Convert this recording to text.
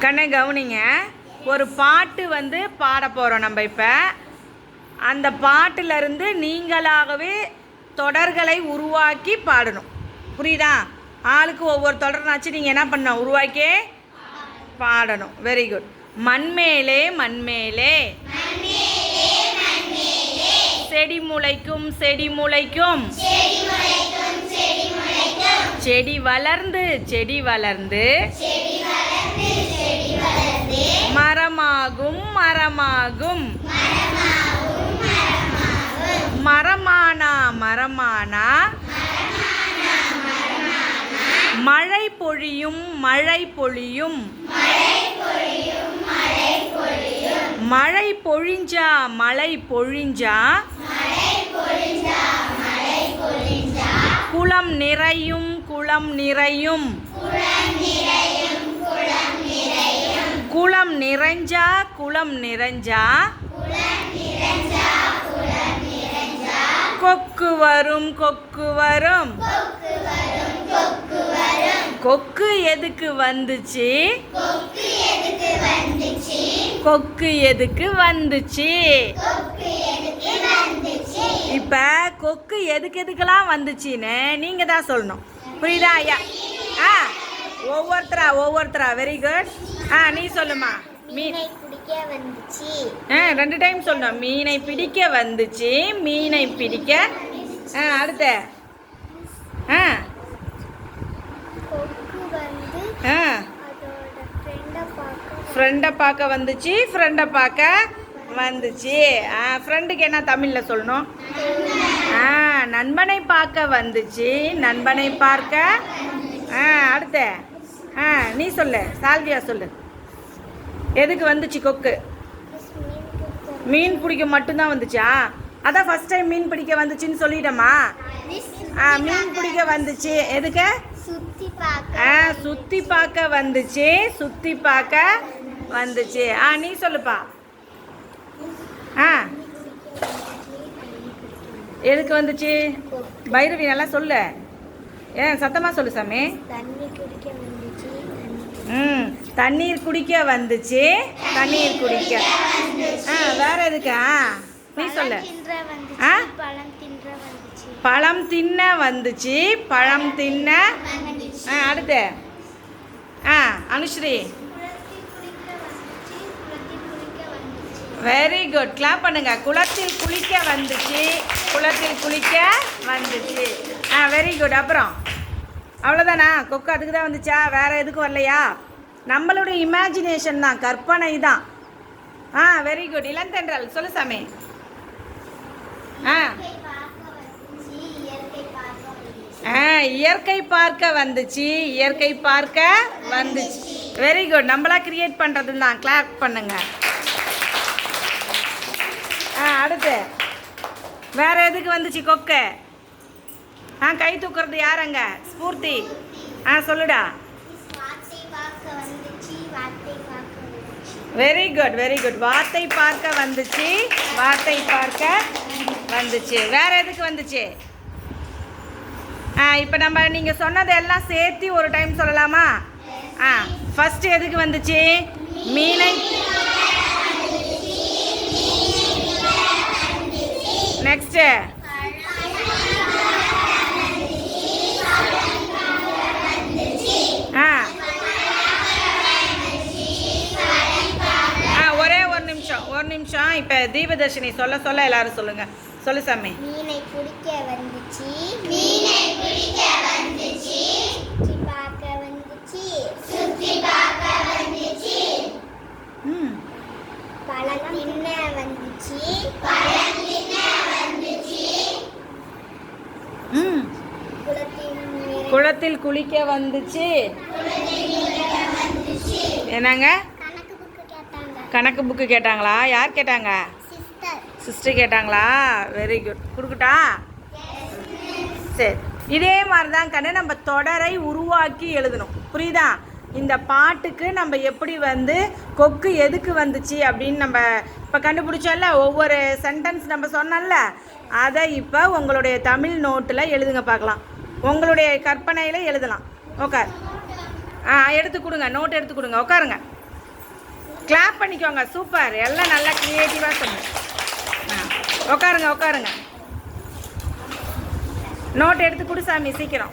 கண்ணை கவனிங்க. ஒரு பாட்டு வந்து பாட போகிறோம் நம்ம. இப்போ அந்த பாட்டிலிருந்து நீங்களாகவே தொடர்களை உருவாக்கி பாடணும். புரியுதா? ஆளுக்கு ஒவ்வொரு தொடர்னாச்சு நீங்கள் என்ன பண்ணணும், உருவாக்கி பாடணும். Very good. மண்மேலே மண்மேலே செடி முளைக்கும் செடி முளைக்கும், செடி வளர்ந்து செடி வளர்ந்து மரமாகும் மரமாகும், மரமானா மரமானா மழை பொழியும் மழை பொழியும், மழை பொழிஞ்சா மழை பொழிஞ்சா குளம் நிறையும் குளம் நிறையும், குளம் நிறைஞ்சா குளம் நிறைஞ்சா கொக்கு வரும் கொக்கு வரும். கொக்கு எதுக்கு வந்துச்சு, கொக்கு எதுக்கு வந்துச்சு. இப்ப கொக்கு எதுக்கு எதுக்கெல்லாம் வந்துச்சுன்னு நீங்க தான் சொல்லணும். புரியுதா ஐயா? ஒவ்வொருத்தரா. Very good. நீ சொல்லுமா. மீனை பிடிக்க வந்துச்சு. 2 டைம் சொல்லணும். மீனை பிடிக்க வந்துச்சு, மீனை பிடிக்க. அடுத்த ஃப்ரெண்டை பார்க்க வந்துச்சு, ஃப்ரெண்டை பார்க்க வந்துச்சு. ஃப்ரெண்டுக்கு என்ன தமிழில் சொல்லணும்? நண்பனை பார்க்க வந்துச்சு, நண்பனை பார்க்க. அடுத்த நீ சொல்லு. சால்வியா சொல்லு. எதுக்கு வந்துச்சு கொக்கு? மீன் பிடிக்க மட்டும்தான் வந்துச்சா? அதான் ஃபர்ஸ்ட் டைம் மீன் பிடிக்க வந்துச்சுன்னு சொல்லிட்டோமா? மீன் பிடிக்க வந்துச்சு. எதுக்கு? சுத்தி பார்க்க வந்துச்சு, சுத்தி பார்க்க வந்துச்சு. நீ சொல்லுப்பா. எதுக்கு வந்துச்சு? பைரவி நல்லா சொல்லு. சத்தமா சொல்லு சாமி. தண்ணீர் குடிக்க வந்துச்சு, தண்ணீர் குடிக்க. வேற எதுக்கா? நீ சொல்லு. பழம் தின்ன வந்துச்சு, பழம் தின்ன. அடுத்து அனுஸ்ரீ. Very good. கிளாப் பண்ணுங்க. குளத்தில் குளிக்க வந்துச்சு, குளத்தில் குளிக்க வந்துச்சு. Very good. அப்புறம் அவ்வளோதானா? கொக்கு அதுக்கு தான் வந்துச்சா? வேற எதுக்கும் வரலையா? நம்மளுடைய இமேஜினேஷன் தான், கற்பனை தான். Very good. இளந்தென்றல் சொல்லு சாமி. இயற்கை பார்க்க வந்துச்சு, இயற்கை பார்க்க வந்துச்சு. Very good. நம்மளா கிரியேட் பண்ணுறது தான். கிளாப் பண்ணுங்க. அடுத்து வேற எதுக்கு வந்துச்சு கொக்கு? கை தூக்குறது யாரங்க? ஸ்பூர்த்தி. சொல்லுடா. Very good, very good. வார்த்தை பார்க்க வந்துச்சு, வார்த்தை பார்க்க வந்துச்சு. வேற எதுக்கு வந்துச்சு? இப்போ நம்ம நீங்கள் சொன்னதை எல்லாம் சேர்த்து ஒரு டைம் சொல்லலாமா? ஃபர்ஸ்ட் எதுக்கு வந்துச்சு? மீனை. நெக்ஸ்ட் ஒரு நிமிஷம். இப்போ தீபதர்ஷினி சொல்ல சொல்ல எல்லாரும் சொல்லுங்க. சொல்லு சாமி. மீனை பிடிக்க வந்துச்சு, மீனை பிடிக்க வந்துச்சு, சுத்தி பார்க்க வந்துச்சு, சுத்தி பார்க்க வந்துச்சு. பழம் தின்ன வந்துச்சு, பழம் தின்ன வந்துச்சு. குளத்தில் குளிக்க வந்துச்சு. என்னங்க? கணக்கு புக்கு கேட்டாங்களா? யார் கேட்டாங்க? சிஸ்டர் கேட்டாங்களா? Very good. கொடுக்கட்டா? சரி. இதே மாதிரி தான் கண்ணு நம்ம தொடரை உருவாக்கி எழுதணும். புரியுதா? இந்த பாட்டுக்கு நம்ம எப்படி வந்து கொக்கு எதுக்கு வந்துச்சு அப்படின்னு நம்ம இப்போ கண்டுபிடிச்சோம்ல. ஒவ்வொரு சென்டென்ஸ் நம்ம சொன்னோம்ல, அதை இப்போ உங்களுடைய தமிழ் நோட்டில் எழுதுங்க பார்க்கலாம். உங்களுடைய கற்பனையில் எழுதலாம். உட்கார். எடுத்து கொடுங்க. நோட் எடுத்து கொடுங்க. உட்காருங்க. கிளாப் பண்ணிக்கோங்க. சூப்பர், எல்லாம் நல்லா க்ரியேட்டிவாக சொன்னீங்க. உட்காருங்க. நோட் எடுத்து கொடு சாமி சீக்கிரம்.